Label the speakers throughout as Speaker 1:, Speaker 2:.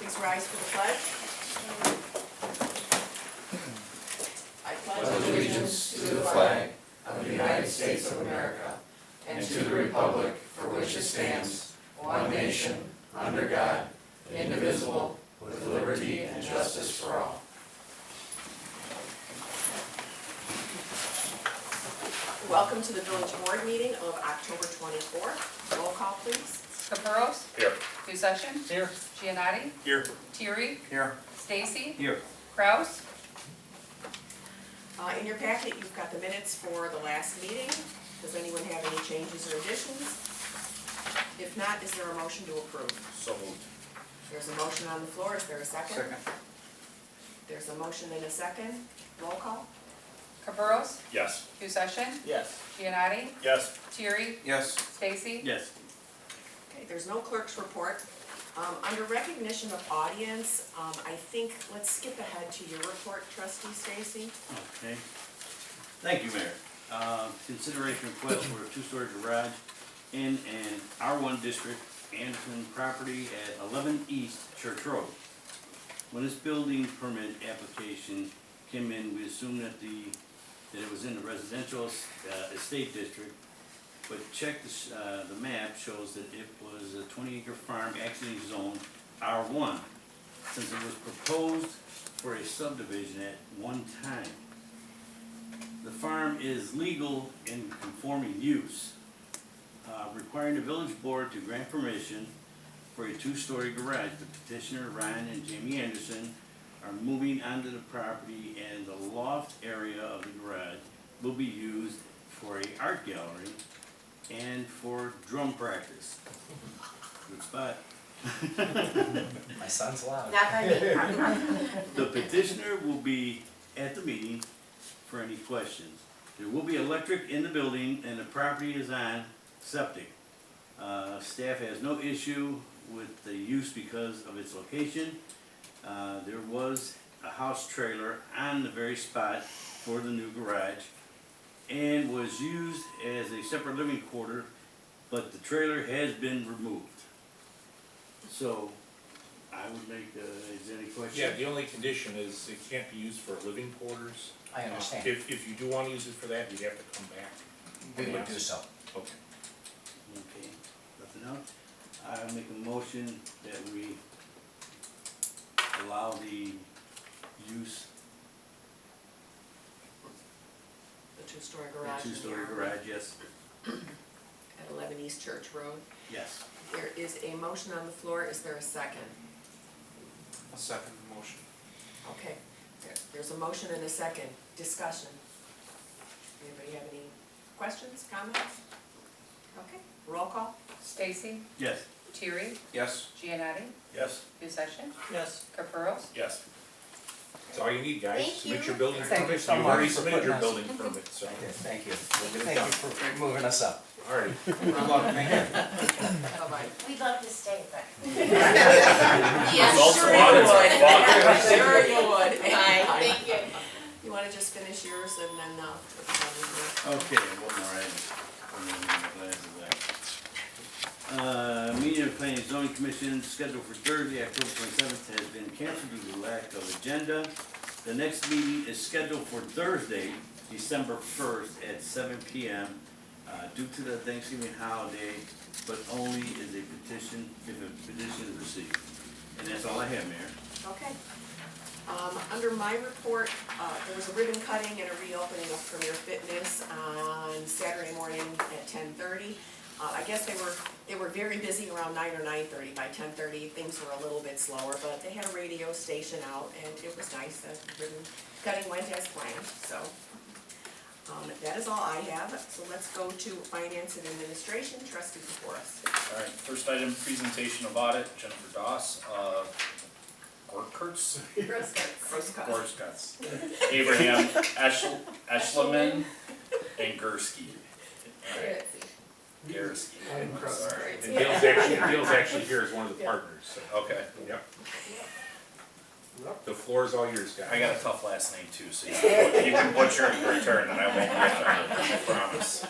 Speaker 1: Please rise for the pledge. I
Speaker 2: pledge allegiance to the flag of the United States of America and to the republic for which it stands, one nation, under God, indivisible, with liberty and justice for all.
Speaker 1: Welcome to the village board meeting of October 24th. Roll call, please.
Speaker 3: Caperos.
Speaker 2: Here.
Speaker 3: Dusechin.
Speaker 2: Here.
Speaker 3: Giannotti.
Speaker 2: Here.
Speaker 3: Thierry.
Speaker 2: Here.
Speaker 3: Stacy.
Speaker 2: Here.
Speaker 3: Kraus.
Speaker 1: In your packet, you've got the minutes for the last meeting. Does anyone have any changes or additions? If not, is there a motion to approve?
Speaker 2: So moved.
Speaker 1: There's a motion on the floor. Is there a second?
Speaker 2: Second.
Speaker 1: There's a motion and a second. Roll call.
Speaker 3: Caperos.
Speaker 2: Yes.
Speaker 3: Dusechin.
Speaker 2: Yes.
Speaker 3: Giannotti.
Speaker 2: Yes.
Speaker 3: Thierry.
Speaker 2: Yes.
Speaker 3: Stacy.
Speaker 2: Yes.
Speaker 1: Okay, there's no clerk's report. Under recognition of audience, I think, let's skip ahead to your report, trustee Stacy.
Speaker 4: Okay. Thank you, Mayor. Consideration request for a two-story garage in an R1 district, Anderson property at 11 East Church Road. When this building permit application came in, we assumed that it was in the residential estate district, but check the map shows that it was a 20-acre farm actually zoned R1, since it was proposed for a subdivision at one time. The farm is legal in conforming use, requiring the village board to grant permission for a two-story garage. The petitioner, Ryan and Jamie Anderson, are moving onto the property, and the loft area of the garage will be used for an art gallery and for drum practice. Good spot.
Speaker 2: My son's loud.
Speaker 1: Not by me.
Speaker 4: The petitioner will be at the meeting for any questions. There will be electric in the building, and the property is on septic. Staff has no issue with the use because of its location. There was a house trailer on the very spot for the new garage and was used as a separate living quarter, but the trailer has been removed. So, I would make, is there any question?
Speaker 5: Yeah, the only condition is it can't be used for living quarters.
Speaker 2: I understand.
Speaker 5: If you do want to use it for that, you'd have to come back.
Speaker 2: We would do so.
Speaker 5: Okay.
Speaker 4: Okay, nothing else? I make a motion that we allow the use,
Speaker 1: The two-story
Speaker 4: the
Speaker 1: garage. in the
Speaker 4: two-story
Speaker 1: R1
Speaker 4: garage, yes,
Speaker 1: At 11 East Church Road.
Speaker 4: yes.
Speaker 1: There is a motion on the floor. Is there a second?
Speaker 5: I'll second the motion.
Speaker 1: Okay, there's a motion and a second. Discussion. Anybody have any questions, comments? Okay, roll call.
Speaker 3: Stacy.
Speaker 4: Yes.
Speaker 3: Thierry.
Speaker 5: Yes.
Speaker 3: Giannotti.
Speaker 2: Yes.
Speaker 3: Dusechin.
Speaker 2: Yes.
Speaker 3: Caperos.
Speaker 5: Yes. That's all you need, guys.
Speaker 1: Thank
Speaker 5: Submit
Speaker 1: you.
Speaker 5: your building
Speaker 2: Thank you
Speaker 5: permit.
Speaker 2: so
Speaker 5: You've
Speaker 2: much
Speaker 5: already
Speaker 2: for
Speaker 5: submitted
Speaker 2: putting
Speaker 5: your
Speaker 2: us-
Speaker 5: building permit, so.
Speaker 2: Okay, thank you.
Speaker 5: We'll get it
Speaker 2: Thank
Speaker 5: done.
Speaker 2: you for moving us up.
Speaker 5: All right.
Speaker 2: Good luck, thank you.
Speaker 1: Bye-bye.
Speaker 6: We'd love to stay, but.
Speaker 1: Yes,
Speaker 5: Results
Speaker 1: sure
Speaker 5: of
Speaker 1: you
Speaker 5: audits
Speaker 1: would.
Speaker 5: are fun.
Speaker 1: Sure you would.
Speaker 6: Bye, thank you.
Speaker 1: You wanna just finish yours and then, put this on with
Speaker 4: Okay, one more item. And then my glasses back. Meeting of Planning and Zoning Commission scheduled for Thursday, October 27th has been canceled due to lack of agenda. The next meeting is scheduled for Thursday, December 1st at 7 p.m. Due to the Thanksgiving holiday, but only is a petition, if a petition is received. And that's all I have, Mayor.
Speaker 1: you. Okay. Under my report, there was a ribbon cutting and a reopening of Premier Fitness on Saturday morning at 10:30. I guess they were very busy around 9 or 9:30. By 10:30, things were a little bit slower, but they had a radio station out, and it was nice. The ribbon cutting went as planned, so. That is all I have, so let's go to Finance and Administration, Trustee Kaporis.
Speaker 7: All right, first item, presentation of audit, Jennifer Doss, Gorkurtz, Gorskutz, Abraham Eschleman, and Gursky. All right, Gursky, I'm sorry.
Speaker 5: And Dale's actually here as one of the partners, so.
Speaker 7: Okay,
Speaker 5: Yep. The floor is all yours, guys.
Speaker 7: I got a tough last name too, so you can butcher it in return, and I won't be offended, I promise.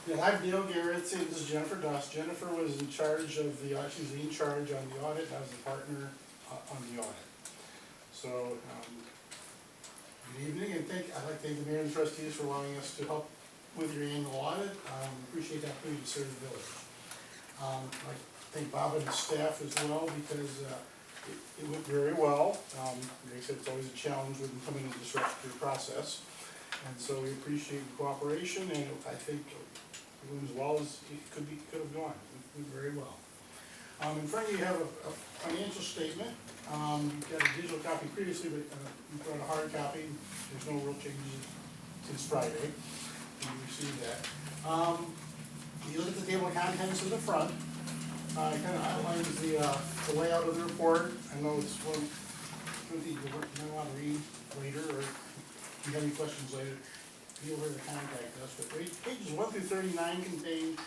Speaker 8: Yeah, I'm Dale Garrett, this is Jennifer Doss. Jennifer was in charge of she's in charge on the audit, I was the partner on the audit. So, good evening, and I'd like to thank the mayor and trustees for allowing us to help with your annual audit. Appreciate the opportunity to serve the village. I'd like to thank Bob and his staff as well, because it went very well. Like I said, it's always a challenge when coming to disrupt your process. And so we appreciate the cooperation, and I think it went as well as it could have gone. It went very well. In front of you have a financial statement. You've got a digital copy previously, but you brought a hard copy. There's no real changes since Friday. You received that. You look at the table of contents in the front. It kind of outlines the layout of the report. I know it's one that you might want to read later, or if you have any questions later, feel free to contact us. But pages 1 through 39 contain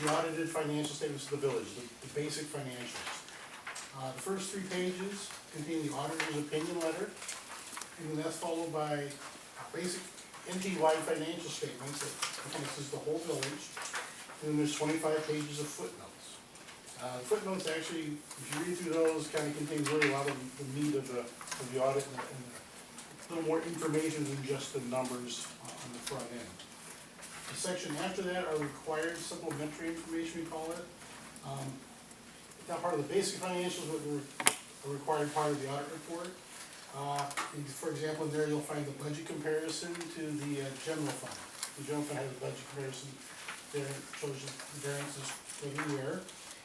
Speaker 8: the audited financial statements of the village, the basic financials. The first 3 pages contain the auditor's opinion letter, and then that's followed by basic entity-wide financial statements that encompasses the whole village. And then there's 25 pages of footnotes. The footnotes actually, if you read through those, kind of contain really a lot of the meat of the audit, and a little more information than just the numbers on the front end. The section after that are required supplementary information, we call it. It's not part of the basic financials, but a required part of the audit report. For example, in there you'll find the budget comparison to the general fund. The general fund has a budget comparison there, it shows you the variances for the year.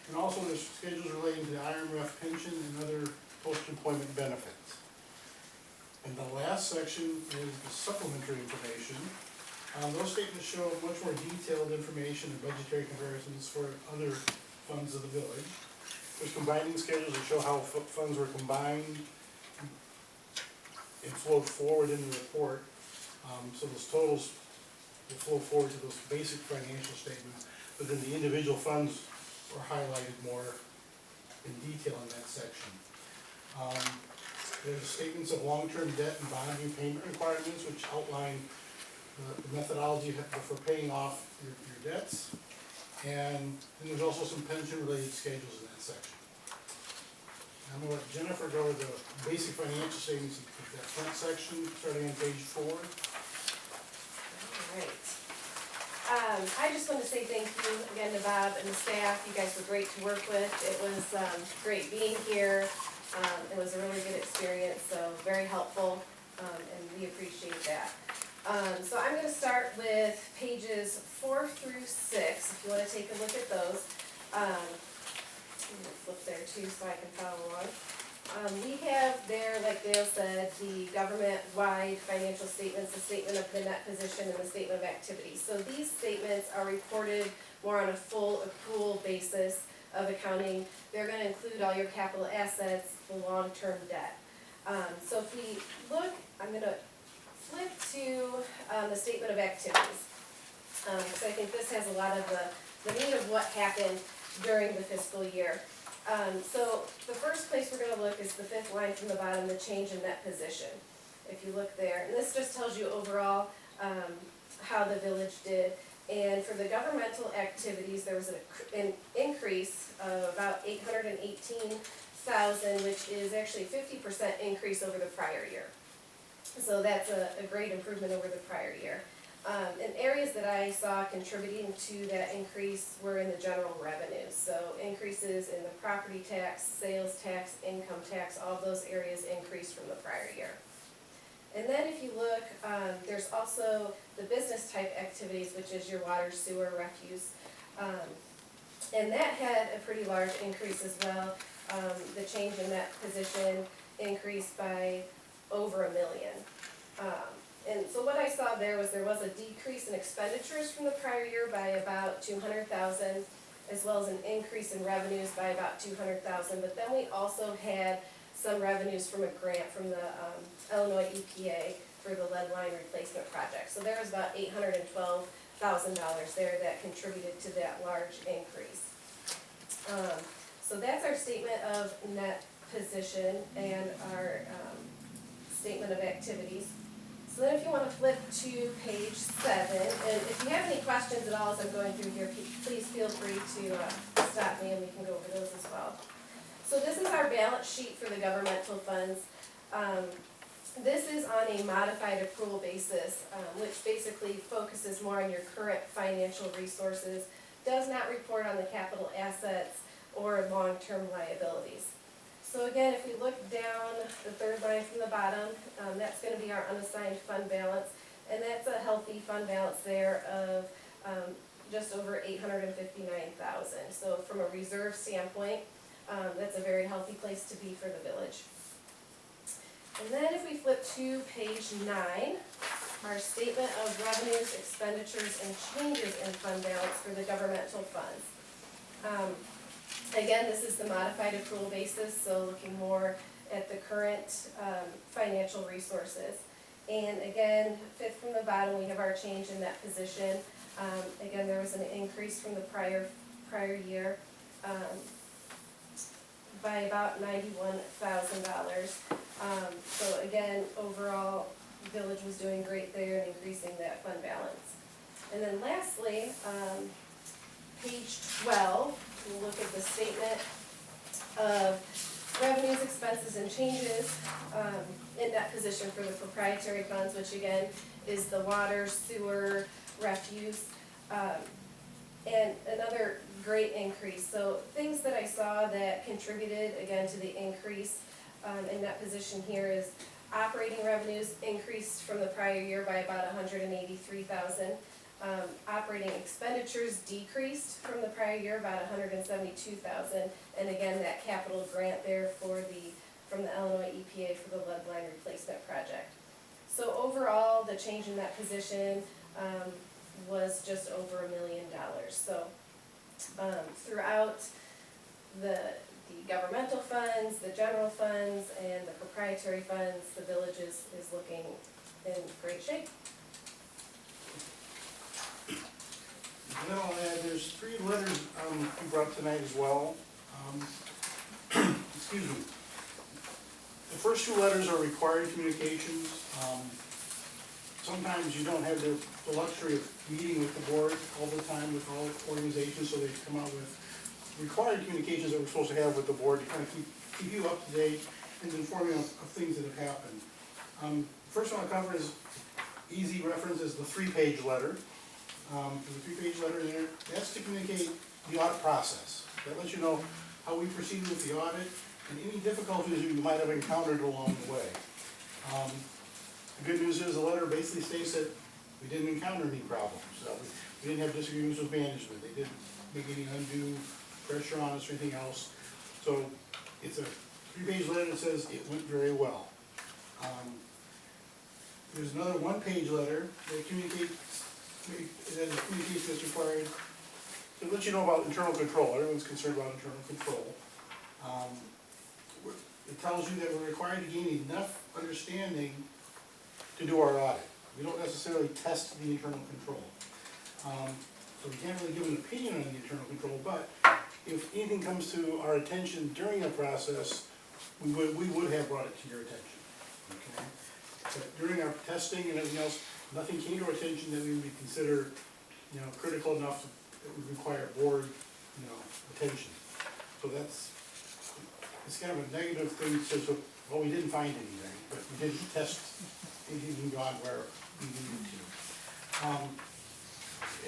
Speaker 8: And also there's schedules relating to the IRMF pension and other post-employment benefits. And the last section is the supplementary information. Those statements show much more detailed information and budgetary comparisons for other funds of the village. There's combining schedules that show how funds were combined and flowed forward in the report. So those totals will flow forward to those basic financial statements, but then the individual funds are highlighted more in detail in that section. There's statements of long-term debt and bond repayment requirements, which outline the methodology for paying off your debts. And then there's also some pension-related schedules in that section. I'm going to let Jennifer go over the basic financial statements of that front section, starting on page 4.
Speaker 6: All right. I just want to say thank you again to Bob and the staff. You guys were great to work with. It was great being here. It was a really good experience, so very helpful, and we appreciate that. So I'm going to start with pages 4 through 6, if you want to take a look at those. I'm going to flip there too so I can follow along. We have there, like Dale said, the government-wide financial statements, the statement of the net position, and the statement of activity. So these statements are reported more on a full accrual basis of accounting. They're going to include all your capital assets, the long-term debt. So if we look, I'm going to flip to the statement of activities. So I think this has a lot of the meat of what happened during the fiscal year. So the first place we're going to look is the 5th line from the bottom, the change in net position. If you look there, and this just tells you overall how the village did. And for the governmental activities, there was an increase of about $818,000, which is actually a 50% increase over the prior year. So that's a great improvement over the prior year. And areas that I saw contributing to that increase were in the general revenues. So increases in the property tax, sales tax, income tax, all of those areas increased from the prior year. And then if you look, there's also the business type activities, which is your water, sewer, refuse. And that had a pretty large increase as well. The change in that position increased by over $1 million. And so what I saw there was a decrease in expenditures from the prior year by about $200,000, as well as an increase in revenues by about $200,000. But then we also had some revenues from a grant from the Illinois EPA for the lead line replacement project. So there was about $812,000 there that contributed to that large increase. So that's our statement of net position and our statement of activities. So then if you want to flip to page 7, and if you have any questions at all as I'm going through here, please feel free to stop me and we can go over those as well. So this is our balance sheet for the governmental funds. This is on a modified accrual basis, which basically focuses more on your current financial resources, does not report on the capital assets or long-term liabilities. So again, if we look down the third line from the bottom, that's gonna be our unassigned fund balance, and that's a healthy fund balance there of, just over 859,000. So from a reserve standpoint, that's a very healthy place to be for the village. And then if we flip to page 9, our statement of revenues, expenditures, and changes in fund balance for the governmental funds. Again, this is the modified accrual basis, so looking more at the current financial resources. And again, fifth from the bottom, we have our change in that position. Again, there was an increase from the prior year by about $91,000. So again, overall, the village was doing great there and increasing that fund balance. And then lastly, page 12, we'll look at the statement of revenues, expenses, and changes in that position for the proprietary funds, which again is the water, sewer, refuse, and another great increase. So things that I saw that contributed again to the increase in that position here is operating revenues increased from the prior year by about $183,000. Operating expenditures decreased from the prior year about $172,000, and again that capital grant there from the Illinois EPA for the lead line replacement project. So overall, the change in that position was just over $1 million. So throughout the governmental funds, the general funds, and the proprietary funds, the village is looking in great shape.
Speaker 8: And then I'll add, there's 3 letters we brought tonight as well. Excuse me. The first 2 letters are required communications. Sometimes you don't have the luxury of meeting with the board all the time with all organizations, so they come out with required communications that we're supposed to have with the board to kind of keep you up to date and inform you of things that have happened. First one I'll cover is easy reference is the 3-page letter. There's a 3-page letter there. That's to communicate the audit process. That lets you know how we proceeded with the audit and any difficulties you might have encountered along the way. The good news is the letter basically states that we didn't encounter any problems. We didn't have disagreements with management. They didn't make any undue pressure on us or anything else. So it's a 3-page letter that says it went very well. There's another 1-page letter that communicates that's required to let you know about internal control. Everyone's concerned about internal control. It tells you that we're required to gain enough understanding to do our audit. We don't necessarily test the internal control. So we can't really give an opinion on the internal control, but if anything comes to our attention during the process, we would have brought it to your attention. Okay? But during our testing and everything else, nothing came to our attention that we would consider, critical enough that would require board, attention. So it's kind of a negative thing, so, well, we didn't find anything, but we didn't test anything beyond where we needed to.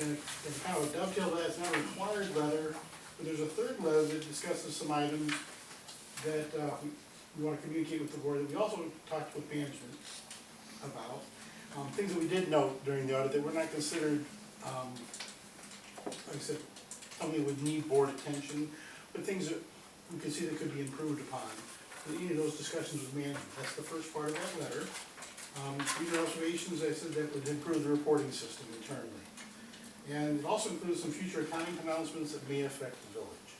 Speaker 8: And kind of a dovetail to that, it's not a required letter, but there's a 3rd letter that discusses some items that we want to communicate with the board, that we also talked with management about. Things that we did note during the audit that were not considered, like I said, something that would need board attention, but things that we could see that could be improved upon. And any of those discussions with management, that's the first part of that letter. These are observations, I said, that would improve the reporting system internally. And it also includes some future accounting pronouncements that may affect the village.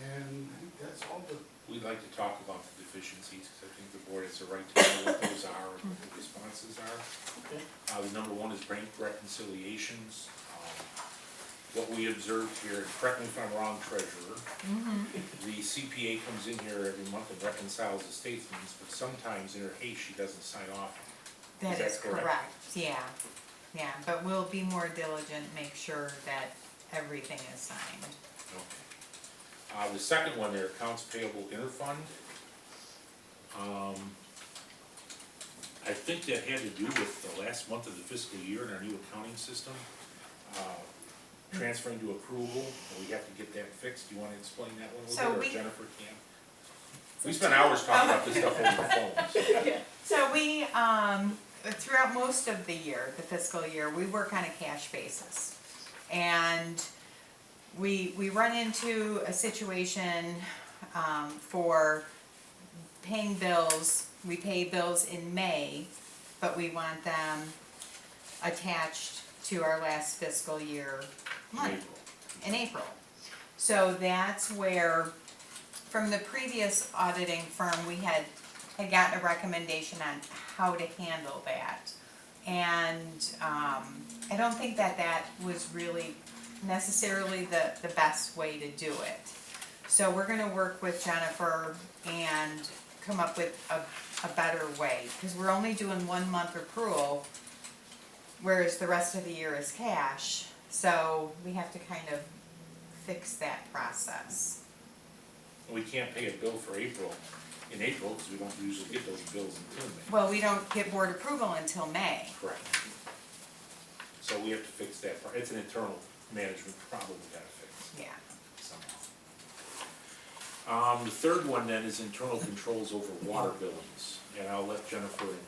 Speaker 8: And I think that's all the.
Speaker 5: We'd like to talk about the deficiencies, because I think the board has the right to know what those are and what the responses are.
Speaker 8: Okay.
Speaker 5: The number 1 is bank reconciliations. What we observed here, correct me if I'm wrong, treasurer, the CPA comes in here every month and reconciles the statements, but sometimes in her haste, she doesn't sign off.
Speaker 9: That
Speaker 5: Is
Speaker 9: is
Speaker 5: that correct?
Speaker 9: correct, yeah, but we'll be more diligent, make sure that everything is signed.
Speaker 5: Okay. The second one there, accounts payable interfund. I think that had to do with the last month of the fiscal year in our new accounting system. Transferring to accrual, and we have to get that fixed. Do you wanna explain that one a
Speaker 9: So
Speaker 5: little bit, or
Speaker 9: we-
Speaker 5: Jennifer can? We spent hours talking about this stuff over the phones.
Speaker 9: So we, throughout most of the year, the fiscal year, we work on a cash basis. And we run into a situation, for paying bills. We pay bills in May, but we want them attached to our last fiscal year month, in April. So that's where, from the previous auditing firm, we had gotten a recommendation on how to handle that. And, I don't think that was really necessarily the best way to do it. So we're gonna work with Jennifer and come up with a better way, because we're only doing 1 month accrual, whereas the rest of the year is cash. So we have to kind of fix that process.
Speaker 5: We can't pay a bill for April, in April, because we don't usually get those bills until May.
Speaker 9: Well, we don't get board approval until May.
Speaker 5: Correct. So we have to fix that part. It's an internal management problem we gotta fix
Speaker 9: Yeah.
Speaker 5: somehow. The third one then is internal controls over water billings, and I'll let Jennifer and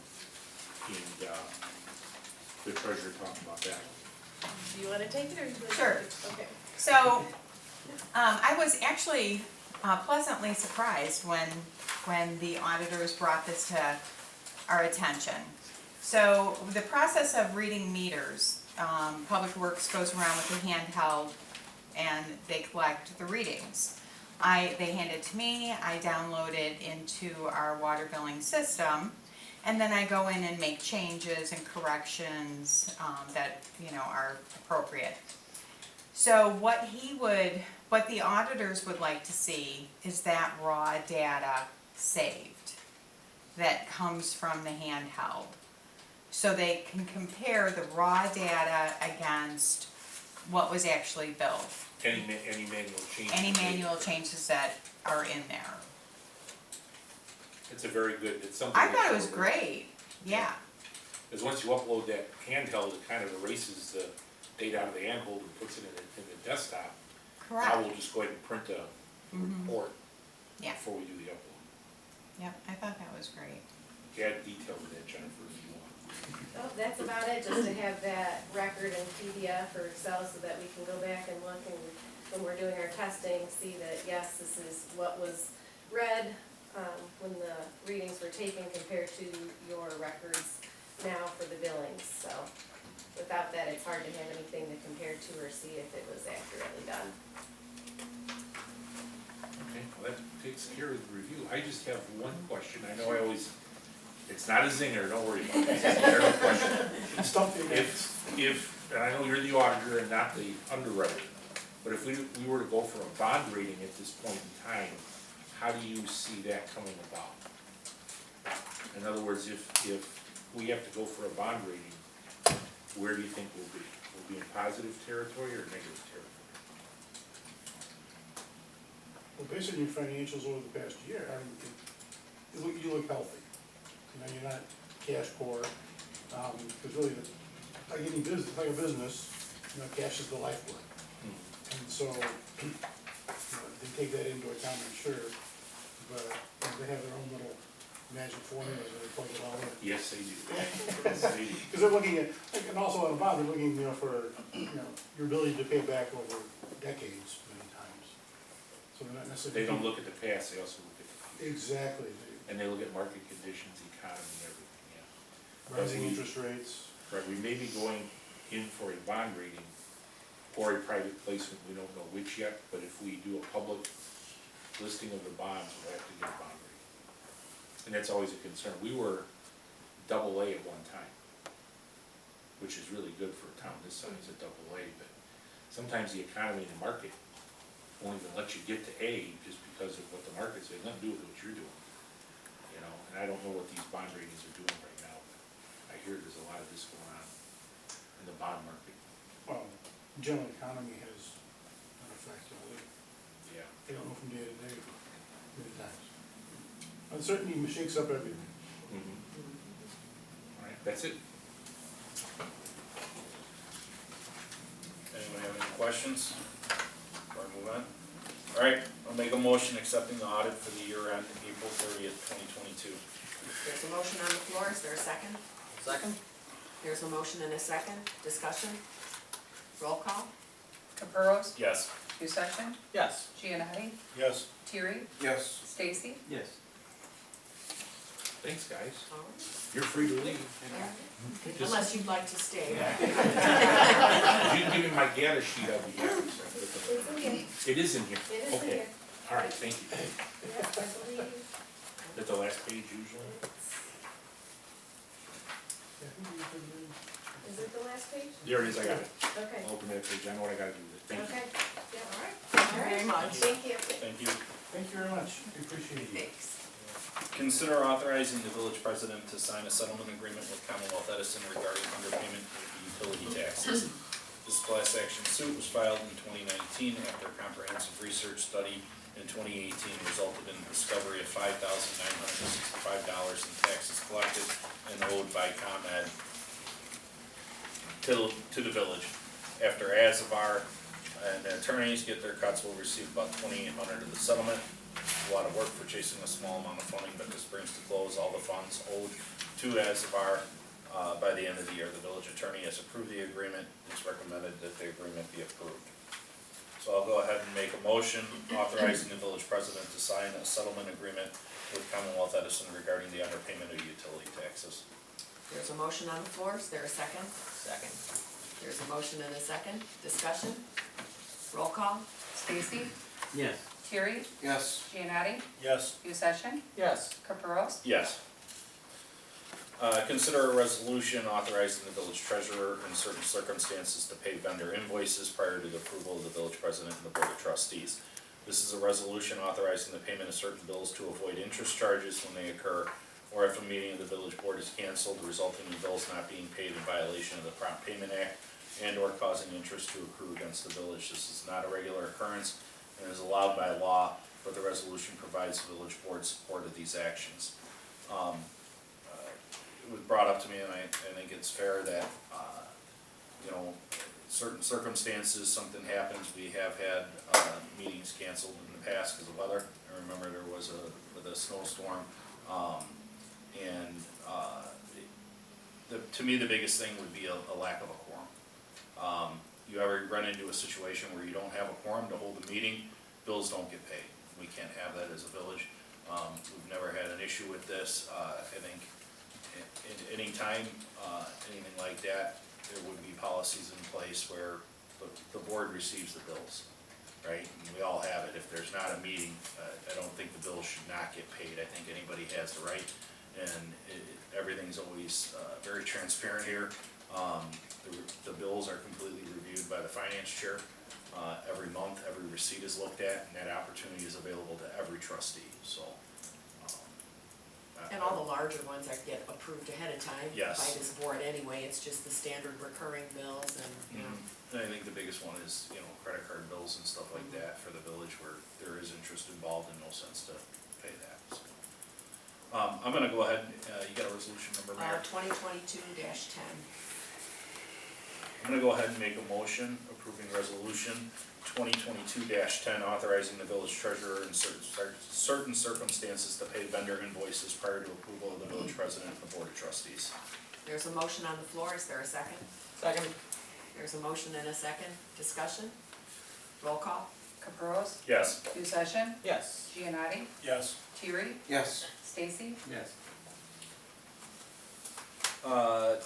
Speaker 5: the treasurer talk about that.
Speaker 6: Do you wanna take it or?
Speaker 9: Sure.
Speaker 6: Okay.
Speaker 9: So, I was actually pleasantly surprised when the auditors brought this to our attention. So, the process of reading meters, Public Works goes around with a handheld and they collect the readings. They hand it to me, I download it into our water billing system, and then I go in and make changes and corrections that, are appropriate. So what the auditors would like to see is that raw data saved that comes from the handheld. So they can compare the raw data against what was actually billed,
Speaker 5: Any manual change?
Speaker 9: any manual changes that are in there.
Speaker 5: It's it's something.
Speaker 9: I thought it was great, yeah.
Speaker 5: Because once you upload that handheld, it kind of erases the data out of the handhold and puts it in the desktop. Now
Speaker 9: Correct.
Speaker 5: we'll just go ahead and print a report
Speaker 9: Yeah.
Speaker 5: before we do the upload.
Speaker 9: Yep, I thought that was great.
Speaker 5: Add detail to that, Jennifer, if you want.
Speaker 6: Oh, that's about it, just to have that record in PDF or Excel so that we can go back and look and when we're doing our testing, see that, yes, this is what was read, when the readings were taken compared to your records now for the billings, so. Without that, it's hard to have anything to compare to or see if it was accurately done.
Speaker 5: Okay, well, that takes care of the review. I just have one question. I know it's not a zinger, don't worry about it. It's a general question.
Speaker 8: Stuff you
Speaker 5: If, and I know you're the auditor and not the underwriter, but if we were to go for a bond rating at this point in time, how do you see that coming about? In other words, if we have to go for a bond rating, where do you think we'll be? We'll be in positive territory or negative territory?
Speaker 8: Well, based on your financials over the past year, I mean, you look healthy. You're not cash poor, because really, like any business, like a business, cash is the lifeblood. And so, they take that into account, I'm sure, but they have their own little magic formulas that they plug it all in.
Speaker 5: Yes, they do. Yes, they do.
Speaker 8: Because they're looking at, and also on a bond, they're looking, for, your ability to pay back over decades many times. So they're not necessarily.
Speaker 5: They don't look at the past, they also look at the future.
Speaker 8: Exactly.
Speaker 5: And they look at market conditions, economy, everything, yeah.
Speaker 8: Rising
Speaker 5: we-
Speaker 8: interest rates.
Speaker 5: Right, we may be going in for a bond rating or a private placement, we don't know which yet, but if we do a public listing of the bonds, we'll have to get a bond rating. And that's always a concern. We were AA at one time, which is really good for a town this size, a AA, but sometimes the economy and the market won't even let you get to A just because of what the market says, nothing to do with what you're doing. And I don't know what these bond ratings are doing right now, but I hear there's a lot of this going on in the bond market.
Speaker 8: Well, general economy has an effect on it.
Speaker 5: Yeah.
Speaker 8: They don't know from day to day, many times. Uncertainty shakes up everything.
Speaker 5: Alright, that's it.
Speaker 7: Anyone have any questions? Before I move on? Alright, I'll make a motion accepting the audit for the year end April 30th, 2022.
Speaker 1: There's a motion on the floor, is there a second?
Speaker 2: Second?
Speaker 1: There's a motion and a second, discussion? Roll call?
Speaker 3: Caperos,
Speaker 7: Yes.
Speaker 3: Musacchio,
Speaker 2: Yes.
Speaker 3: Giannotti,
Speaker 2: Yes.
Speaker 3: Terry,
Speaker 2: Yes.
Speaker 3: Stacy.
Speaker 4: Yes.
Speaker 5: Thanks, guys.
Speaker 1: All right.
Speaker 5: You're free to leave.
Speaker 1: Unless you'd like to stay.
Speaker 5: If you can give me my data sheet, I'll be happy.
Speaker 6: It's in here,
Speaker 5: It is in here?
Speaker 6: it is in
Speaker 5: Okay.
Speaker 6: here.
Speaker 5: Alright, thank you.
Speaker 6: Yes, I believe
Speaker 5: At the last page usually?
Speaker 6: is it the last page?
Speaker 5: There it is, I got it.
Speaker 6: Okay,
Speaker 5: I'll open that page, I know what I gotta do with it. Thank you.
Speaker 6: okay, yeah,
Speaker 1: All right, thank you very much.
Speaker 6: thank you.
Speaker 7: Thank you.
Speaker 8: Thank you very much, we appreciate you.
Speaker 1: Thanks.
Speaker 7: Consider authorizing the village president to sign a settlement agreement with Commonwealth Edison regarding underpayment of utility taxes. This class action suit was filed in 2019 after a comprehensive research study in 2018 resulted in the discovery of $5,965 in taxes collected and owed by ComEd to the village. After ASVAR and the attorneys get their cuts, we'll receive about $2,800 of the settlement. A lot of work for chasing a small amount of funding, but this brings to close all the funds owed to ASVAR by the end of the year. The village attorney has approved the agreement. It's recommended that the agreement be approved. So I'll go ahead and make a motion authorizing the village president to sign a settlement agreement with Commonwealth Edison regarding the underpayment of utility taxes.
Speaker 1: There's a motion on the floor, is there a second?
Speaker 2: Second.
Speaker 1: There's a motion and a second, discussion? Roll call?
Speaker 3: Stacy,
Speaker 4: Yes.
Speaker 3: Terry,
Speaker 2: Yes.
Speaker 3: Giannotti,
Speaker 2: Yes.
Speaker 3: Musacchio,
Speaker 2: Yes.
Speaker 3: Caperos.
Speaker 7: Yes. Consider a resolution authorizing the village treasurer in certain circumstances to pay vendor invoices prior to the approval of the village president and the board of trustees. This is a resolution authorizing the payment of certain bills to avoid interest charges when they occur, or if a meeting of the village board is canceled, resulting in bills not being paid in violation of the Prompt Payment Act and or causing interest to accrue against the village. This is not a regular occurrence and is allowed by law, but the resolution provides the village board support of these actions. It was brought up to me, and I think it's fair that, certain circumstances, something happens, we have had, meetings canceled in the past because of weather. I remember there was with a snowstorm, to me, the biggest thing would be a lack of a quorum. You ever run into a situation where you don't have a quorum to hold a meeting, bills don't get paid. We can't have that as a village. We've never had an issue with this. I think anytime, anything like that, there would be policies in place where the board receives the bills, right? And we all have it. If there's not a meeting, I don't think the bills should not get paid. I think anybody has the right, and everything's always very transparent here. The bills are completely reviewed by the finance chair. Every month, every receipt is looked at, and that opportunity is available to every trustee, so.
Speaker 1: And all the larger ones that get approved ahead of time
Speaker 7: Yes.
Speaker 1: by this board anyway, it's just the standard recurring bills and,
Speaker 7: And I think the biggest one is, credit card bills and stuff like that for the village where there is interest involved and no sense to pay that, so. I'm gonna go ahead, you got a resolution number, Mayor?
Speaker 1: 2022-10.
Speaker 7: I'm gonna go ahead and make a motion approving resolution 2022-10, authorizing the village treasurer in certain circumstances to pay vendor invoices prior to approval of the village president and the board of trustees.
Speaker 1: There's a motion on the floor, is there a second?
Speaker 2: Second.
Speaker 1: There's a motion and a second, discussion? Roll call?
Speaker 3: Caperos,
Speaker 7: Yes.
Speaker 3: Musacchio,
Speaker 2: Yes.
Speaker 3: Giannotti,
Speaker 2: Yes.
Speaker 3: Terry,
Speaker 2: Yes.
Speaker 3: Stacy.
Speaker 4: Yes.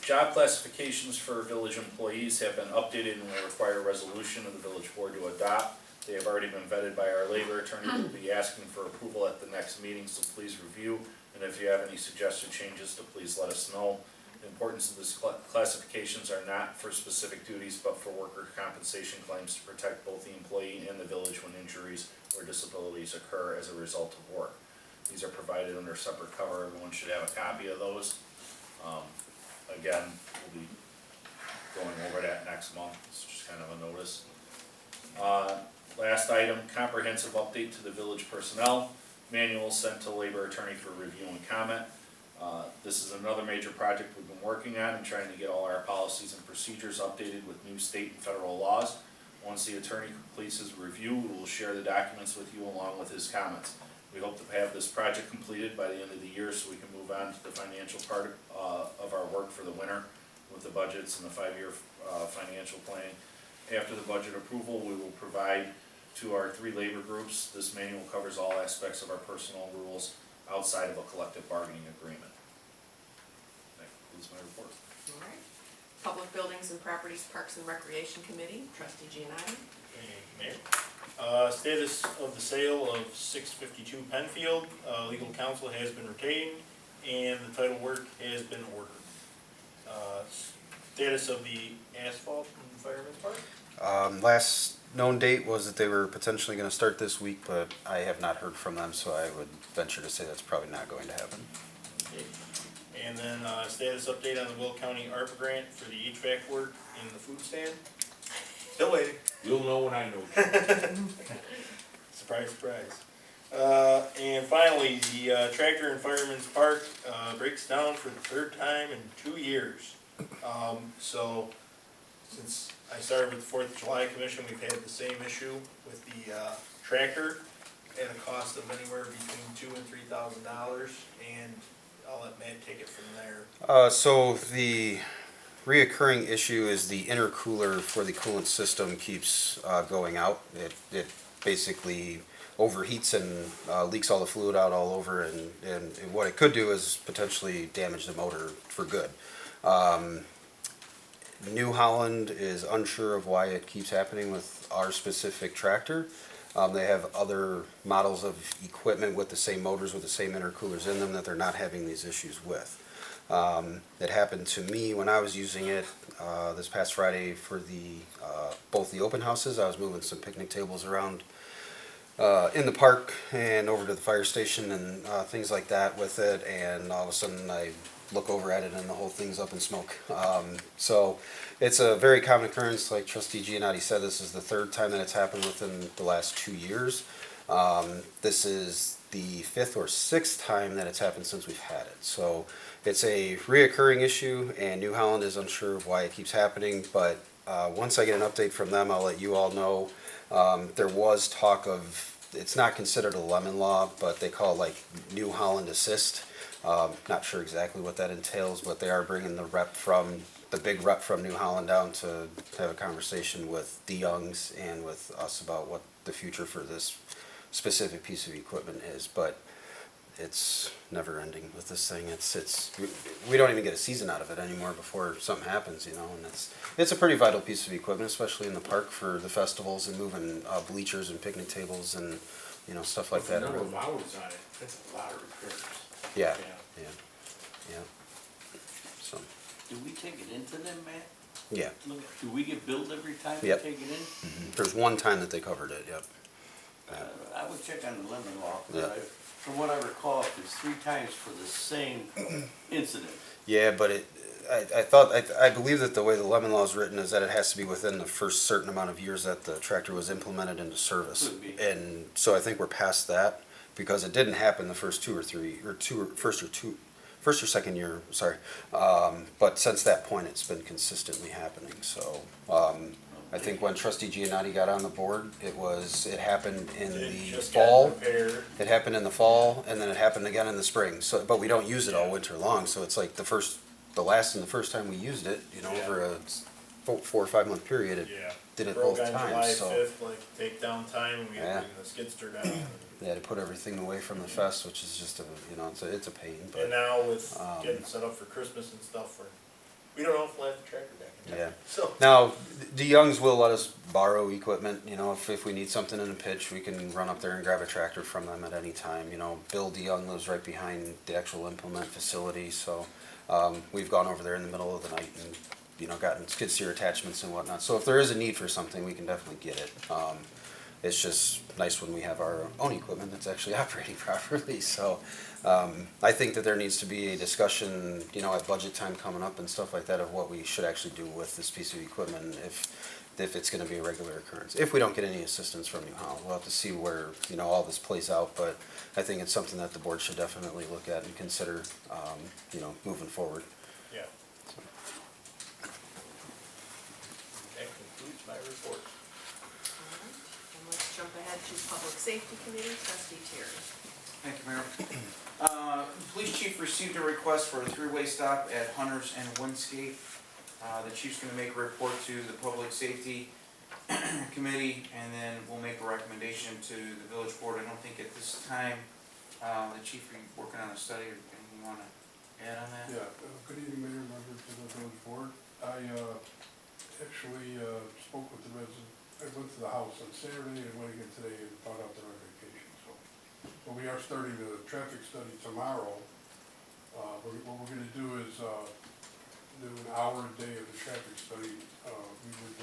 Speaker 7: Job classifications for village employees have been updated and will require a resolution of the village board to adopt. They have already been vetted by our labor attorney, who will be asking for approval at the next meeting, so please review. And if you have any suggested changes, to please let us know. The importance of these classifications are not for specific duties, but for worker compensation claims to protect both the employee and the village when injuries or disabilities occur as a result of work. These are provided under separate cover. Everyone should have a copy of those. Again, we'll be going over that next month. It's just kind of a notice. Last item, comprehensive update to the village personnel manual sent to labor attorney for review and comment. This is another major project we've been working on and trying to get all our policies and procedures updated with new state and federal laws. Once the attorney completes his review, we will share the documents with you along with his comments. We hope to have this project completed by the end of the year so we can move on to the financial part of our work for the winter with the budgets and the 5-year financial planning. After the budget approval, we will provide to our 3 labor groups. This manual covers all aspects of our personnel rules outside of a collective bargaining agreement. That concludes my report.
Speaker 1: All right. Public Buildings and Properties, Parks and Recreation Committee, trustee Gianni.
Speaker 10: Mayor. Status of the sale of 652 Penfield, legal counsel has been retained and the title work has been ordered. Status of the asphalt in Fireman's Park?
Speaker 11: Last known date was that they were potentially gonna start this week, but I have not heard from them, so I would venture to say that's probably not going to happen.
Speaker 10: Okay. And then, status update on the Will County ARPA grant for the HVAC work in the food stand? Still waiting.
Speaker 5: You'll know when I know.
Speaker 10: Surprise, surprise. And finally, the tractor in Fireman's Park, breaks down for the 3rd time in 2 years. So, since I started with the 4th of July Commission, we've had the same issue with the, tractor at a cost of anywhere between $2,000 and $3,000, and I'll let Matt take it from there.
Speaker 11: So the reoccurring issue is the intercooler for the coolant system keeps going out. It basically overheats and leaks all the fluid out all over, and what it could do is potentially damage the motor for good. New Holland is unsure of why it keeps happening with our specific tractor. They have other models of equipment with the same motors, with the same intercoolers in them that they're not having these issues with. It happened to me when I was using it this past Friday for the both the open houses. I was moving some picnic tables around in the park and over to the fire station and things like that with it, and all of a sudden I look over at it and the whole thing's up in smoke. So it's a very common occurrence. Like Trustee Giannotti said, this is the 3rd time that it's happened within the last 2 years. This is the 5th or 6th time that it's happened since we've had it. So it's a reoccurring issue, and New Holland is unsure of why it keeps happening, but once I get an update from them, I'll let you all know. There was talk of, it's not considered a lemon law, but they call it like New Holland Assist. Not sure exactly what that entails, but they are bringing the big rep from New Holland down to have a conversation with the Youngs and with us about what the future for this specific piece of equipment is. But it's never ending with this thing. We don't even get a season out of it anymore before something happens, you know. And it's a pretty vital piece of equipment, especially in the park for the festivals and moving bleachers and picnic tables and stuff like that.
Speaker 5: The number of hours on it, that's a lot of repairs.
Speaker 11: Yeah.
Speaker 5: Yeah.
Speaker 11: Yeah. So,
Speaker 4: Do we take it into them, Matt?
Speaker 11: yeah.
Speaker 4: Do we get billed every time we
Speaker 11: Yep.
Speaker 4: take it in?
Speaker 11: There's one time that they covered it, yep.
Speaker 4: I would check on the lemon law.
Speaker 11: Yeah.
Speaker 4: From what I recall, it's 3 times for the same incident.
Speaker 11: Yeah, but I believe that the way the lemon law is written is that it has to be within the first certain amount of years that the tractor was implemented into service.
Speaker 4: Could be.
Speaker 11: And so I think we're past that, because it didn't happen the first first or second year, sorry. But since that point, it's been consistently happening, so, I think when Trustee Giannotti got on the board, it happened in
Speaker 10: It
Speaker 11: the
Speaker 10: just got
Speaker 11: fall.
Speaker 10: repaired.
Speaker 11: It happened in the fall, and then it happened again in the spring, so, but we don't use it all winter long, so it's like the last and the first time we used it, over a 4 or 5 month period, it
Speaker 10: Yeah.
Speaker 11: did it
Speaker 10: Broke
Speaker 11: both
Speaker 10: on July
Speaker 11: times, so.
Speaker 10: 5th, like take down time, and we had
Speaker 11: Yeah.
Speaker 10: to bring the skidster down.
Speaker 11: They had to put everything away from the fest, which is just it's a pain,
Speaker 10: And
Speaker 11: but,
Speaker 10: now with getting set up for Christmas and stuff, we don't know if we'll have the tractor back in time.
Speaker 11: yeah.
Speaker 10: So,
Speaker 11: Now, the Youngs will let us borrow equipment, if we need something in a pitch, we can run up there and grab a tractor from them at any time, Bill DeYoung lives right behind the actual implement facility, so, we've gone over there in the middle of the night and, gotten skid steer attachments and whatnot, so if there is a need for something, we can definitely get it. It's just nice when we have our own equipment that's actually operating properly, so, I think that there needs to be a discussion, at budget time coming up and stuff like that, of what we should actually do with this piece of equipment. if it's gonna be a regular occurrence. If we don't get any assistance from New Holland, we'll have to see where, all this plays out, but I think it's something that the board should definitely look at and consider, moving forward.
Speaker 10: Yeah. That concludes my report.
Speaker 1: Alright, and let's jump ahead to Public Safety Committee, trustee Terry.
Speaker 12: Thank you, Mayor. Police chief received a request for a three-way stop at Hunters and Windscape. The chief's gonna make a report to the Public Safety Committee, and then we'll make a recommendation to the village board. I don't think at this time, the chief, are you working on a study, or anything you wanna add on that?
Speaker 13: Yeah, good evening, Mayor, members of the village board. I actually spoke with the resident, I went to the house on Saturday and went again today and found out they're on vacation, so. But we are starting the traffic study tomorrow. What we're gonna do is do an hour a day of the traffic study. We would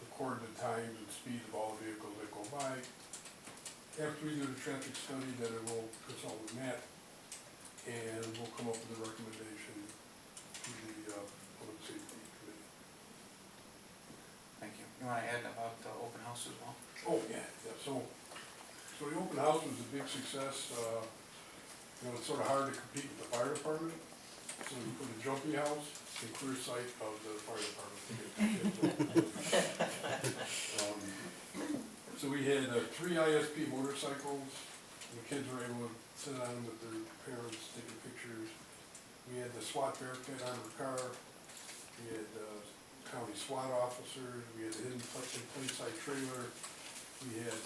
Speaker 13: record the times and speed of all the vehicles that go by. After we do the traffic study, then it will consult with Matt, and we'll come up with a recommendation to the Public Safety Committee.
Speaker 12: Thank you. You wanna add about the open house as well?
Speaker 13: Oh, yeah, so the open house was a big success. It's sort of hard to compete with the fire department, so we put a jumpy house in clear sight of the fire department. So we had 3 ISP motorcycles. The kids were able to sit on them with their parents, taking pictures. We had the SWAT Bearcat armored car. We had county SWAT officers. We had the hidden place site trailer. We had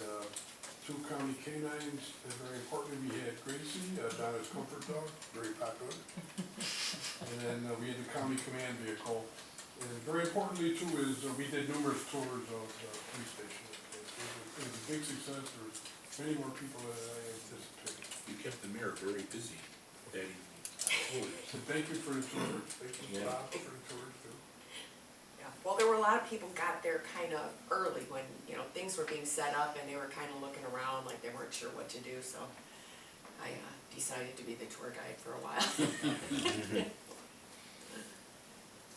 Speaker 13: 2 county canines, and very importantly, we had Gracie, Donna's comfort dog, very popular. And then we had the county command vehicle. And very importantly too is we did numerous tours of the police station. It was a big success. There was many more people than I anticipated.
Speaker 5: You kept the mayor very busy that evening.
Speaker 13: So thank you for the tours. Thank you, Bob, for the tours too.
Speaker 1: Yeah, well, there were a lot of people got there kind of early when, things were being set up and they were kind of looking around like they weren't sure what to do, so I decided to be the tour guide for a while.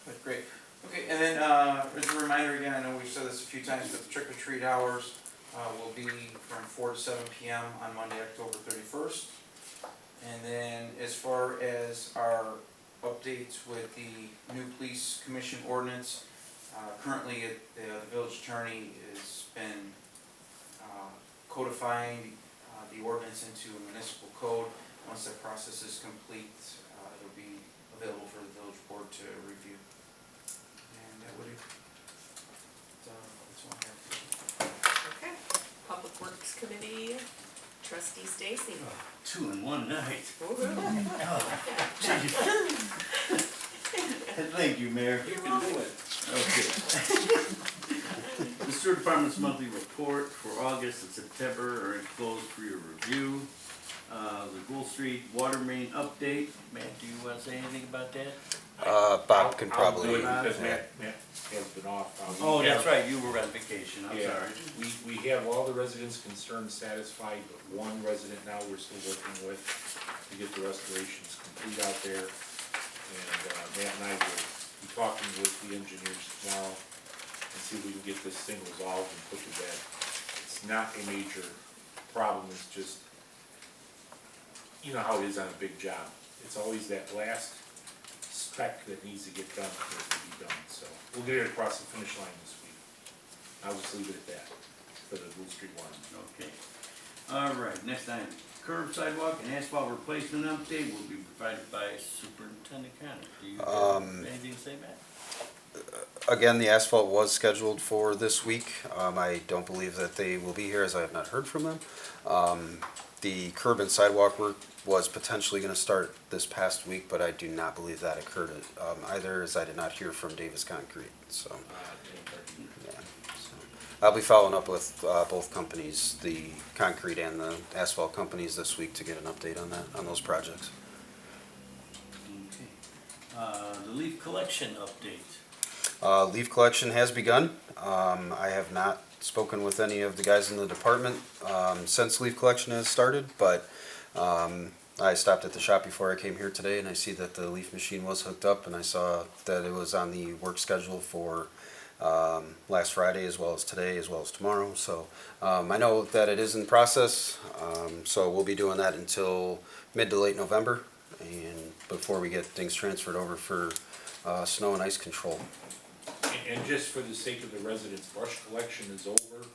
Speaker 12: Good, great. Okay, and then, as a reminder again, I know we've said this a few times, but the trick or treat hours will be from 4 to 7 p.m. on Monday, October 31st. And then as far as our updates with the new police commission ordinance, currently the village attorney has been codifying the ordinance into a municipal code. Once that process is complete, it'll be available for the village board to review. And that would, that's all I have.
Speaker 1: Okay, Public Works Committee, trustee Stacy.
Speaker 4: 2 in 1 night.
Speaker 1: Woo-hoo.
Speaker 4: Thank you, Mayor.
Speaker 1: You can do it.
Speaker 4: Okay. The sewer department's monthly report for August and September are enclosed for your review. The Gould Street water main update. Matt, do you want to say anything about that?
Speaker 11: Bob can
Speaker 5: I'll do
Speaker 11: probably.
Speaker 5: it because Matt has been off.
Speaker 4: Oh, that's right, you were on vacation, I'm
Speaker 5: Yeah,
Speaker 4: sorry.
Speaker 5: we have all the residents' concerns satisfied, but one resident now we're still working with to get the restorations complete out there. And Matt and I will be talking with the engineers tomorrow and see if we can get this thing resolved and put to bed. It's not a major problem, it's just, you know how it is on a big job. It's always that last spec that needs to get done for it to be done, so we'll get it across the finish line this week. I'll just leave it at that for the Gould Street one.
Speaker 4: Okay. All right, next item. Curb, sidewalk, and asphalt replacement update will be provided by Superintendent Connor. Do you have anything to say, Matt?
Speaker 11: Again, the asphalt was scheduled for this week. I don't believe that they will be here as I have not heard from them. The curb and sidewalk work was potentially gonna start this past week, but I do not believe that occurred either, as I did not hear from Davis Concrete, so. Yeah, so I'll be following up with both companies, the concrete and the asphalt companies this week to get an update on that, on those projects.
Speaker 4: Okay. The leaf collection update.
Speaker 11: Leaf collection has begun. I have not spoken with any of the guys in the department since leaf collection has started, but I stopped at the shop before I came here today and I see that the leaf machine was hooked up, and I saw that it was on the work schedule for last Friday as well as today as well as tomorrow. So I know that it is in process, so we'll be doing that until mid to late November and before we get things transferred over for snow and ice control.
Speaker 5: And just for the sake of the residents, brush collection is over.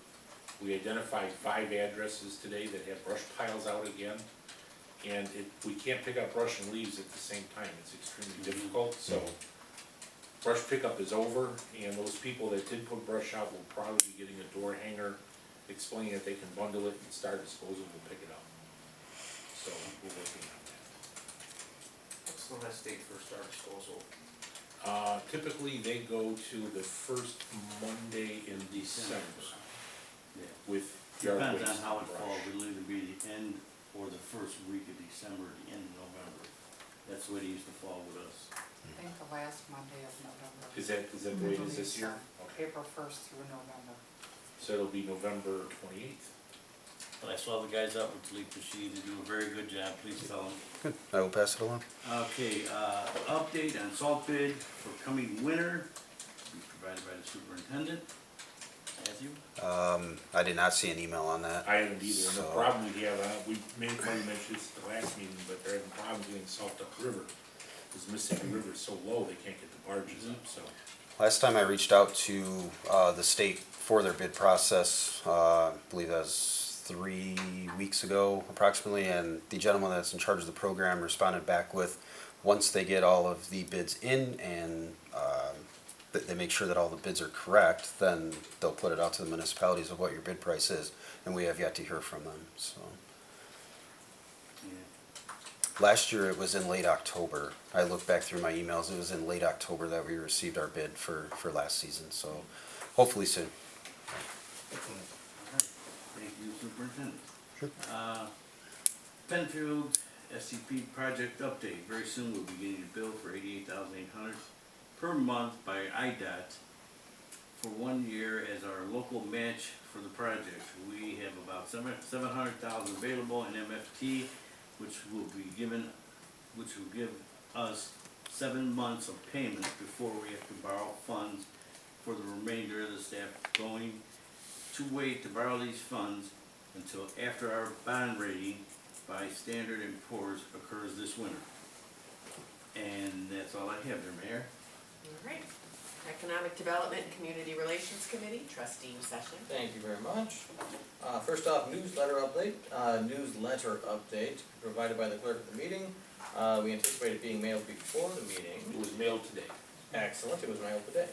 Speaker 5: We identified 5 addresses today that have brush piles out again. And we can't pick up brush and leaves at the same time, it's extremely difficult, so. Brush pickup is over, and those people that did put brush out will probably be getting a door hanger explaining that they can bundle it and start disposal to pick it up. So, we're working on that.
Speaker 12: What's the last date for start disposal?
Speaker 5: Typically, they go to the first Monday in December
Speaker 4: Yeah.
Speaker 5: with yard waste.
Speaker 4: Depends on how it
Speaker 5: and
Speaker 4: falls,
Speaker 5: brush.
Speaker 4: it'll either be the end or the first week of December, the end of November. That's the way it used to fall with us.
Speaker 3: I think the last Monday of November.
Speaker 5: Is that the way it is this year? Okay,
Speaker 3: April first through November.
Speaker 5: so it'll be November 28th.
Speaker 4: But I saw the guys out with Leak Machine, they do a very good job, please tell them.
Speaker 11: Good. I will pass it along.
Speaker 4: Okay, update on salt bid for coming winter, be provided by the superintendent. As you?
Speaker 11: I did not see an email on that.
Speaker 5: I haven't either, and the
Speaker 11: So-
Speaker 5: problem we have, we made Marty mention this at the last meeting, but they're having problems getting salt up river. Because Mississippi River is so low, they can't get the barges up, so.
Speaker 11: Last time I reached out to the state for their bid process, I believe that was 3 weeks ago approximately, and the gentleman that's in charge of the program responded back with, once they get all of the bids in and they make sure that all the bids are correct, then they'll put it out to the municipalities of what your bid price is, and we have yet to hear from them, so.
Speaker 4: Yeah.
Speaker 11: Last year, it was in late October. I looked back through my emails, it was in late October that we received our bid for last season, so hopefully soon.
Speaker 4: Alright, thank you, superintendent. Penfield SCP project update, very soon we'll be getting a bill for $88,800 per month by IDOT for 1 year as our local match for the project. We have about $700,000 available in MFT, which will give us 7 months of payment before we have to borrow funds for the remainder of the staff going to wait to borrow these funds until after our bond rating by Standard & Poor's occurs this winter. And that's all I have there, Mayor.
Speaker 1: All right. Economic Development and Community Relations Committee, trustee session.
Speaker 2: Thank you very much. First off, newsletter update provided by the clerk at the meeting. We anticipate it being mailed before the meeting.
Speaker 5: It was mailed today.
Speaker 2: Excellent, it was mailed today.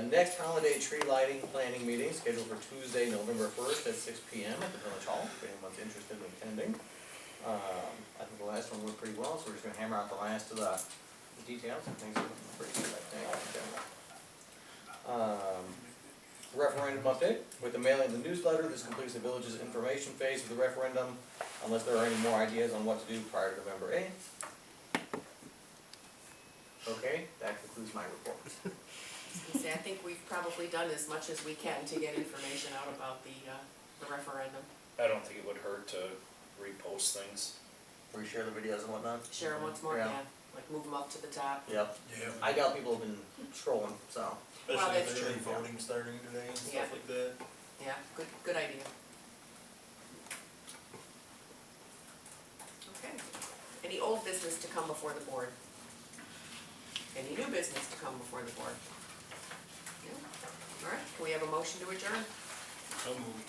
Speaker 2: Next holiday tree lighting planning meeting scheduled for Tuesday, November 1st at 6 p.m. at the Village Hall, if anyone's interested in attending. I think the last one went pretty well, so we're just gonna hammer out the last of the details and things are looking pretty good, I think, in general. Referendum update. With the mailing of the newsletter, this completes the village's information phase of the referendum, unless there are any more ideas on what to do prior to November 8th. Okay, that concludes my report.
Speaker 1: I think we've probably done as much as we can to get information out about the referendum.
Speaker 7: I don't think it would hurt to repost things.
Speaker 2: Reshare the videos and whatnot.
Speaker 1: Share them once more,
Speaker 2: Yeah.
Speaker 1: yeah, like move them up to the top.
Speaker 2: Yep.
Speaker 10: Yeah.
Speaker 2: I doubt people have been scrolling, so.
Speaker 1: Well, that's true.
Speaker 10: Voting starting today and
Speaker 1: Yeah.
Speaker 10: stuff like that.
Speaker 1: Yeah, good idea. Okay. Any old business to come before the board? Any new business to come before the board? No? All right, can we have a motion to adjourn?
Speaker 10: So moved.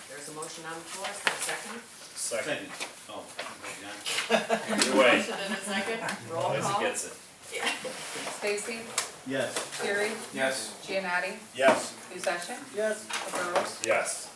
Speaker 1: There's a motion on the floor, is there a second?
Speaker 7: Second.
Speaker 4: Oh, yeah.
Speaker 7: Either way,
Speaker 1: Motion and a second, roll
Speaker 7: as he
Speaker 1: call.
Speaker 7: gets it.
Speaker 1: Yeah.
Speaker 3: Stacy,
Speaker 4: Yes.
Speaker 3: Terry,
Speaker 12: Yes.
Speaker 3: Giannotti,
Speaker 7: Yes.
Speaker 3: Musation,
Speaker 2: Yes.
Speaker 3: Caperos.
Speaker 7: Yes.